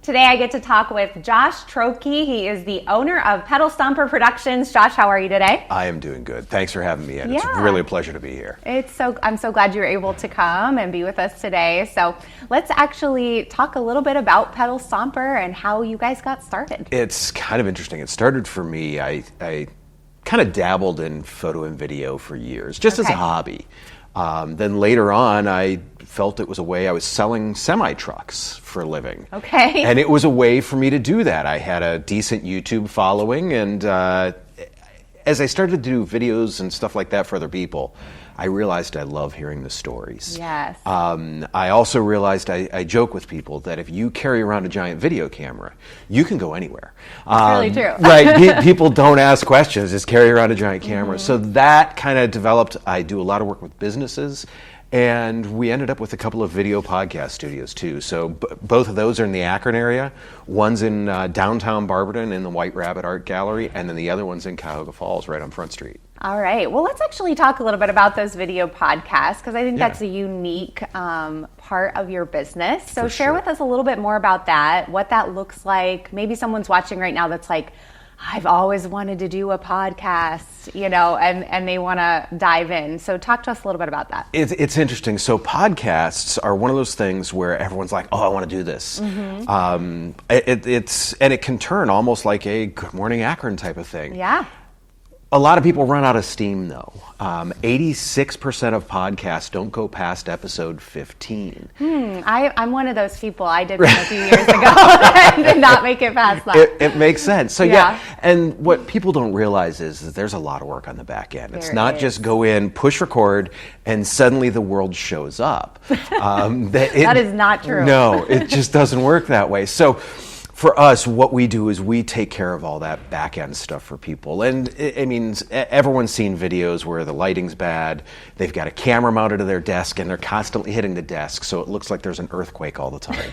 Today I get to talk with Josh Troche. He is the owner of Pedal Stomper Productions. Josh, how are you today? I am doing good. Thanks for having me in. It's really a pleasure to be here. I'm so glad you were able to come and be with us today. So let's actually talk a little bit about Pedal Stomper and how you guys got started. It's kind of interesting. It started for me, I kind of dabbled in photo and video for years, just as a hobby. Then later on, I felt it was a way. I was selling semi-trucks for a living. Okay. And it was a way for me to do that. I had a decent YouTube following, and as I started to do videos and stuff like that for other people, I realized I love hearing the stories. Yes. I also realized I joke with people that if you carry around a giant video camera, you can go anywhere. That's really true. Right. People don't ask questions, just carry around a giant camera. So that kind of developed. I do a lot of work with businesses, and we ended up with a couple of video podcast studios too. So both of those are in the Akron area. One's in downtown Barberton in the White Rabbit Art Gallery, and then the other one's in Cuyahoga Falls right on Front Street. All right. Well, let's actually talk a little bit about those video podcasts, because I think that's a unique part of your business. So share with us a little bit more about that, what that looks like. Maybe someone's watching right now that's like, I've always wanted to do a podcast, and they want to dive in. So talk to us a little bit about that. It's interesting. So podcasts are one of those things where everyone's like, oh, I want to do this. And it can turn almost like a Good Morning Akron type of thing. Yeah. A lot of people run out of steam, though. 86% of podcasts don't go past episode 15. I'm one of those people. I did one a few years ago and did not make it past that. It makes sense. So and what people don't realize is that there's a lot of work on the back end. It's not just go in, push record, and suddenly the world shows up. That is not true. No, it just doesn't work that way. So for us, what we do is we take care of all that back-end stuff for people. And it means everyone's seen videos where the lighting's bad, they've got a camera mounted to their desk, and they're constantly hitting the desk, so it looks like there's an earthquake all the time.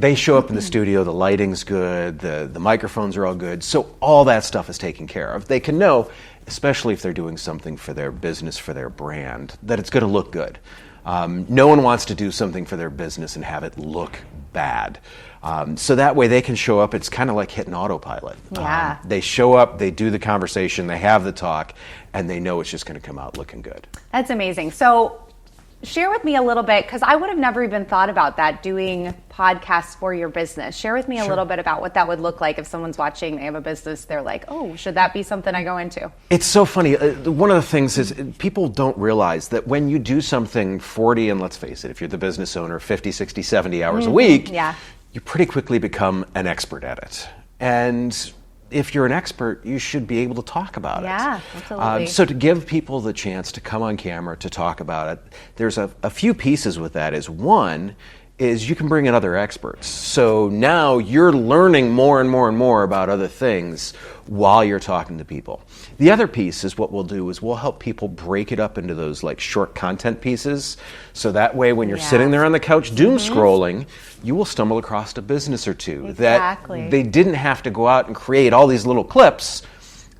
They show up in the studio, the lighting's good, the microphones are all good, so all that stuff is taken care of. They can know, especially if they're doing something for their business, for their brand, that it's going to look good. No one wants to do something for their business and have it look bad. So that way they can show up. It's kind of like hitting autopilot. Yeah. They show up, they do the conversation, they have the talk, and they know it's just going to come out looking good. That's amazing. So share with me a little bit, because I would have never even thought about that, doing podcasts for your business. Share with me a little bit about what that would look like if someone's watching, they have a business, they're like, oh, should that be something I go into? It's so funny. One of the things is people don't realize that when you do something 40, and let's face it, if you're the business owner, 50, 60, 70 hours a week, you pretty quickly become an expert at it. And if you're an expert, you should be able to talk about it. Yeah, absolutely. So to give people the chance to come on camera to talk about it, there's a few pieces with that. One is you can bring in other experts. So now you're learning more and more and more about other things while you're talking to people. The other piece is what we'll do is we'll help people break it up into those like short content pieces. So that way when you're sitting there on the couch doom scrolling, you will stumble across a business or two that they didn't have to go out and create all these little clips.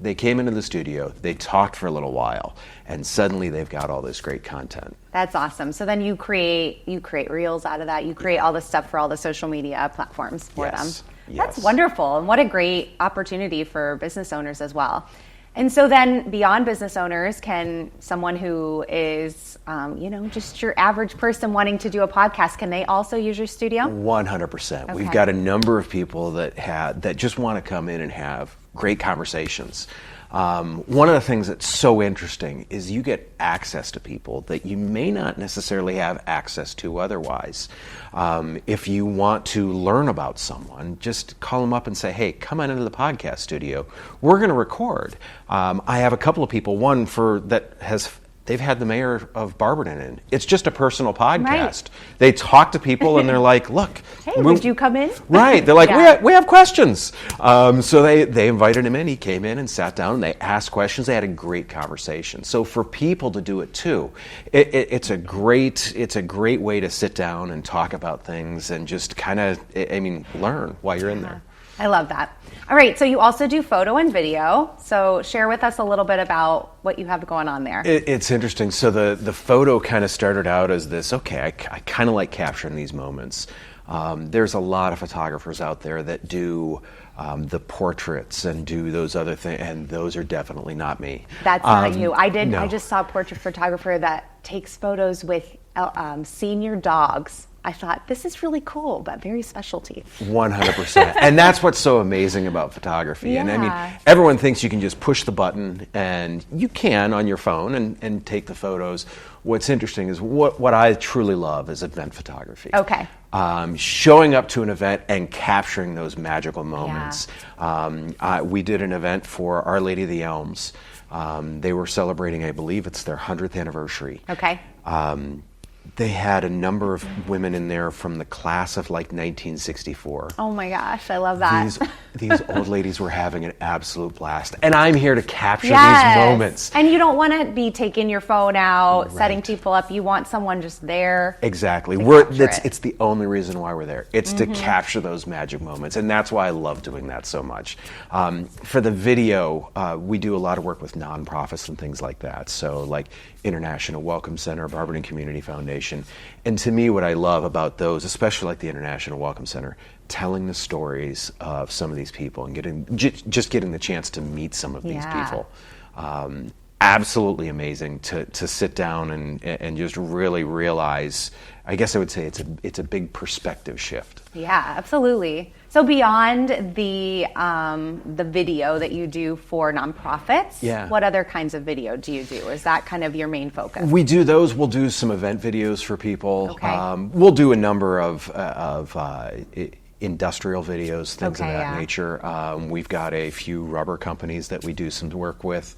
They came into the studio, they talked for a little while, and suddenly they've got all this great content. That's awesome. So then you create reels out of that. You create all the stuff for all the social media platforms for them. That's wonderful. And what a great opportunity for business owners as well. And so then beyond business owners, can someone who is, just your average person wanting to do a podcast, can they also use your studio? 100%. Okay. We've got a number of people that just want to come in and have great conversations. One of the things that's so interesting is you get access to people that you may not necessarily have access to otherwise. If you want to learn about someone, just call them up and say, hey, come on into the podcast studio. We're going to record. I have a couple of people, they've had the mayor of Barberton in. It's just a personal podcast. Right. They talk to people and they're like, look. Hey, would you come in? Right. They're like, we have questions. So they invited him in. He came in and sat down and they asked questions. They had a great conversation. So for people to do it too, it's a great way to sit down and talk about things and just kind of, learn while you're in there. I love that. All right, so you also do photo and video. So share with us a little bit about what you have going on there. It's interesting. So the photo kind of started out as this, okay, I kind of like capturing these moments. There's a lot of photographers out there that do the portraits and do those other things, and those are definitely not me. That's not you. No. I just saw a portrait photographer that takes photos with senior dogs. I thought, this is really cool, but very specialty. 100%. And that's what's so amazing about photography. Yeah. And I mean, everyone thinks you can just push the button, and you can on your phone and take the photos. What's interesting is what I truly love is event photography. Okay. Showing up to an event and capturing those magical moments. Yeah. We did an event for Our Lady of the Elms. They were celebrating, I believe it's their 100th anniversary. Okay. They had a number of women in there from the class of like 1964. Oh my gosh, I love that. These old ladies were having an absolute blast. And I'm here to capture yes. these moments. And you don't want to be taking your phone out, right. setting people up. You want someone just there. Exactly. It's the only reason why we're there. It's to capture those magic moments. And that's why I love doing that so much. For the video, we do a lot of work with nonprofits and things like that. So like International Welcome Center, Barberton Community Foundation. And to me, what I love about those, especially like the International Welcome Center, telling the stories of some of these people and getting the chance to meet some of these people. Absolutely amazing to sit down and just really realize. I guess I would say it's a big perspective shift. Yeah, absolutely. So beyond the video that you do for nonprofits, what other kinds of video do you do? Is that kind of your main focus? We do those. We'll do some event videos for people. Okay. We'll do a number of industrial videos, things of that nature. We've got a few rubber companies that we do some work with.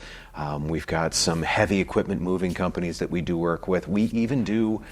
We've got some heavy equipment moving companies that we do work with. We even do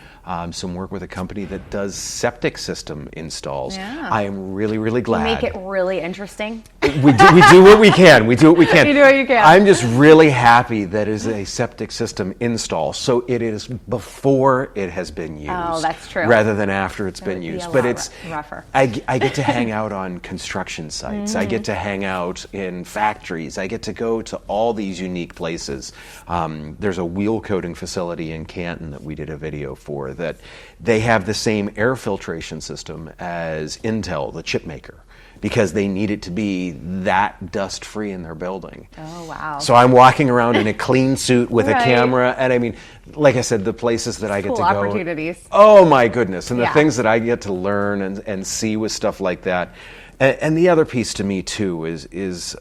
some work with a company that does septic system installs. Yeah. I am really, really glad. You make it really interesting. We do what we can. We do what we can. You do what you can. I'm just really happy that it is a septic system install. So it is before it has been used. Oh, that's true. Rather than after it's been used. But it's rougher. I get to hang out on construction sites. I get to hang out in factories. I get to go to all these unique places. There's a wheel coating facility in Canton that we did a video for that they have the same air filtration system as Intel, the chip maker, because they need it to be that dust-free in their building. Oh, wow. So I'm walking around in a clean suit with a camera, and I mean, like I said, the places that I get to go. Opportunities. Oh, my goodness. And the things that I get to learn and see with stuff like that. And the other piece to me, too, is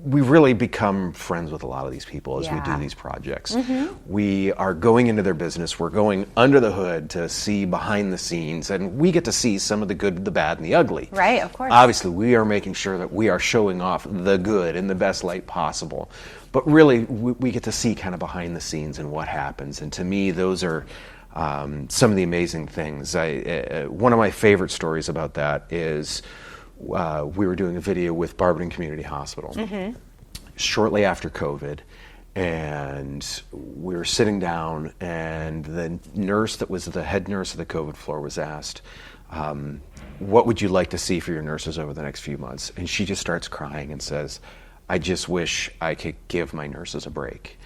we really become friends with a lot of these people as we do these projects. We are going into their business. We're going under the hood to see behind the scenes, and we get to see some of the good, the bad, and the ugly. Right, of course. Obviously, we are making sure that we are showing off the good in the best light possible. But really, we get to see kind of behind the scenes and what happens. And to me, those are some of the amazing things. One of my favorite stories about that is we were doing a video with Barberton Community Hospital shortly after COVID, and we were sitting down, and the nurse that was the head nurse of the COVID floor was asked, what would you like to see for your nurses over the next few months? And she just starts crying and says, I just wish I could give my nurses a break.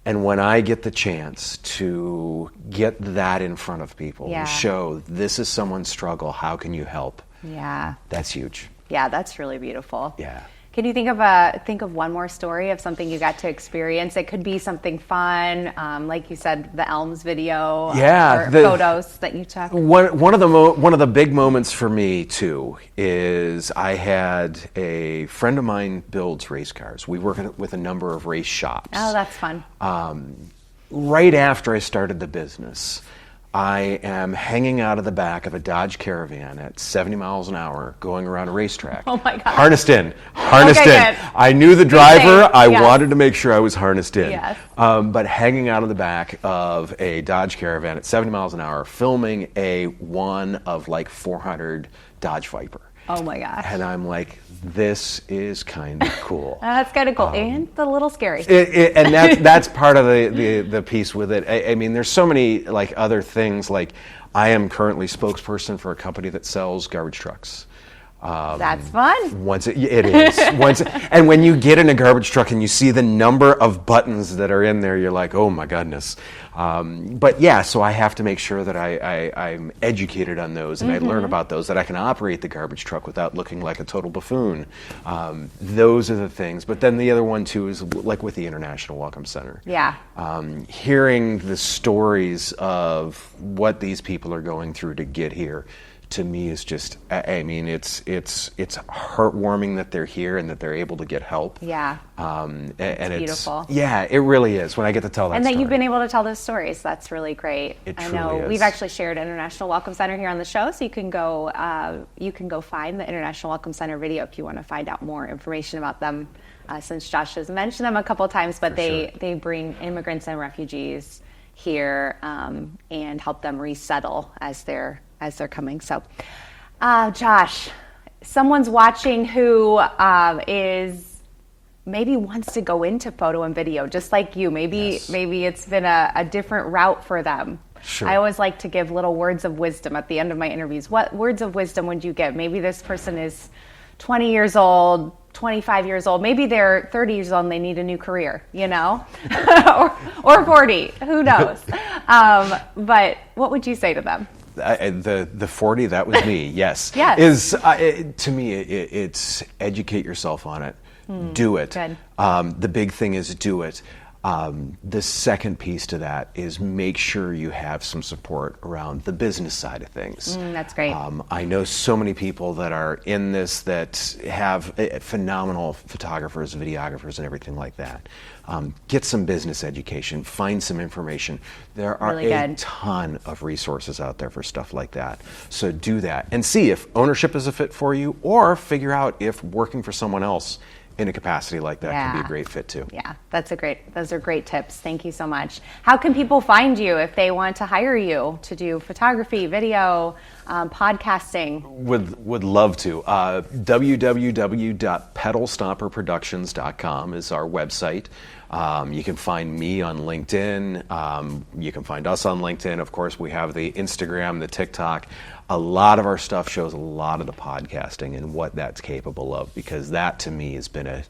And when I get the chance to get that in front of people and show this is someone's struggle, how can you help? Yeah. That's huge. Yeah, that's really beautiful. Yeah. Can you think of one more story of something you got to experience? It could be something fun, like you said, the Elms video, or photos that you took. One of the big moments for me too is I had a friend of mine builds race cars. We work with a number of race shops. Oh, that's fun. Right after I started the business, I am hanging out of the back of a Dodge Caravan at 70 miles an hour going around a racetrack. Oh my God. Harnessed in. Good. I knew the driver. I wanted to make sure I was harnessed in. Yes. But hanging out of the back of a Dodge Caravan at 70 miles an hour, filming one of like 400 Dodge Viper. Oh my gosh. And I'm like, this is kind of cool. That's kind of cool, and a little scary. And that's part of the piece with it. I mean, there's so many like other things. Like, I am currently spokesperson for a company that sells garbage trucks. That's fun. It is. And when you get in a garbage truck and you see the number of buttons that are in there, you're like, oh my goodness. But yeah, so I have to make sure that I'm educated on those and I learn about those, that I can operate the garbage truck without looking like a total buffoon. Those are the things. But then the other one too is like with the International Welcome Center. Yeah. Hearing the stories of what these people are going through to get here, to me is just, I mean, it's heartwarming that they're here and that they're able to get help. Yeah. And it's beautiful. Yeah, it really is when I get to tell that and that story. you've been able to tell those stories. That's really great. It I know truly is. we've actually shared International Welcome Center here on the show, so you can go find the International Welcome Center video if you want to find out more information about them. Since Josh has mentioned them a couple of times, but they bring immigrants and refugees here and help them resettle as they're coming. So, Josh, someone's watching who is maybe wants to go into photo and video, just like you. Maybe it's been a different route for them. Sure. I always like to give little words of wisdom at the end of my interviews. What words of wisdom would you give? Maybe this person is 20 years old, 25 years old. Maybe they're 30 years old and they need a new career, or 40. Who knows? But what would you say to them? The 40, that was me. Yes. Yes. To me, it's educate yourself on it. Do it. Good. The big thing is do it. The second piece to that is make sure you have some support around the business side of things. That's great. I know so many people that are in this that have phenomenal photographers, videographers, and everything like that. Get some business education, find some information. There are Really a good. ton of resources out there for stuff like that. So do that and see if ownership is a fit for you, or figure out if working for someone else in a capacity like that can be a great fit too. Yeah, those are great tips. Thank you so much. How can people find you if they want to hire you to do photography, video, podcasting? Would love to. www.pedalstomperproductions.com is our website. You can find me on LinkedIn. You can find us on LinkedIn. Of course, we have the Instagram, the TikTok. A lot of our stuff shows a lot of the podcasting and what that's capable of, because that to me has been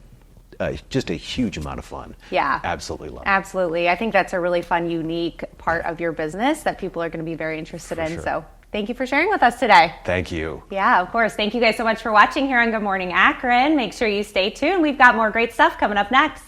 just a huge amount of fun. Yeah. Absolutely love it. Absolutely. I think that's a really fun, unique part of your business that people are going to be very interested in. Sure. So thank you for sharing with us today. Thank you. Yeah, of course. Thank you guys so much for watching here on Good Morning Akron. Make sure you stay tuned. We've got more great stuff coming up next.